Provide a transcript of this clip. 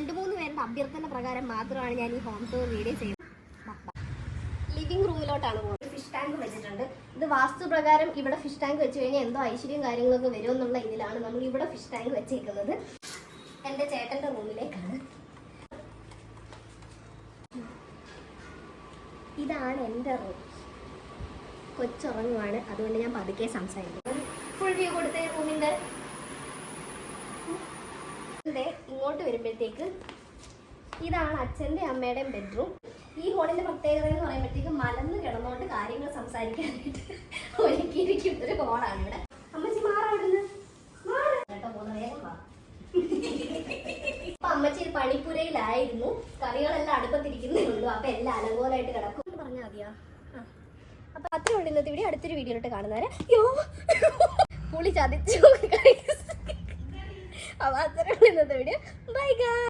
2-3 പേരുടെ അഭ്യർത്ഥന പ്രകാരം മാത്രമാണ് ഞാൻ ഈ ഹോം ടൂർ വീഡിയോ ചെയ്യുന്നത്. ലിവിംഗ് റൂമിലോട്ടാണ് പോകുന്നത്. ഫിഷ് ടാങ്ക് വെച്ചിട്ടുണ്ട്. ഇത് വാസ്തുപ്രകാരം ഇവിടെ ഫിഷ് ടാങ്ക് വെച്ച് കഴിഞ്ഞാൽ എന്തോ ഐശ്വര്യം കാര്യങ്ങളൊക്കെ വരുമെന്നുള്ള ഇതിലാണ് നമ്മൾ ഇവിടെ ഫിഷ് ടാങ്ക് വെച്ചേക്കുന്നത്. എൻ്റെ ചേട്ടൻ്റെ റൂമിലേക്കാണ്. ഇതാണ് എൻ്റെ റൂം. കൊച്ചുറങ്ങുവാണ്, അതുകൊണ്ട് ഞാൻ പതുക്കെ സംസാരിക്കും. ഫുൾ വ്യൂ കൊടുത്ത റൂമിൻ്റെ ഇങ്ങോട്ട് വരുമ്പോഴത്തേക്ക് ഇതാണ് അച്ഛൻ്റെ അമ്മയുടെയും ബെഡ്റൂം. ഈ ഹോളിൻ്റെ പ്രത്യേകത എന്ന് പറയുമ്പോഴത്തേക്ക് മലന്ന് കിടന്നുകൊണ്ട് കാര്യങ്ങൾ സംസാരിക്കാനായിട്ട് ഒരുക്കിയിരിക്കുന്ന ഒരു ഹോളാണ് ഇവിടെ. അമ്മച്ചി മാറാവിടുന്ന് കേട്ടോ, പോകുന്ന വേഗം വാ. അപ്പൊ അമ്മച്ചി പണിപ്പുരയിലായിരുന്നു, കറികളെല്ലാം അടുപ്പത്തിരിക്കുന്നേ ഉള്ളൂ. അപ്പൊ എല്ലാം അലങ്കോലായിട്ട് കിടക്കും എന്ന് പറഞ്ഞാൽ മതിയാ. അപ്പൊ അത്രേ ഉള്ളൂ ഇന്നത്തെ വീഡിയോ. അടുത്തൊരു വീഡിയോയിലോട്ട് കാണുന്നവരെ പുളി ചതിച്ചു. അപ്പൊ അത്രേ ഉള്ളൂ ഇന്നത്തെ വീഡിയോ. Bye guys.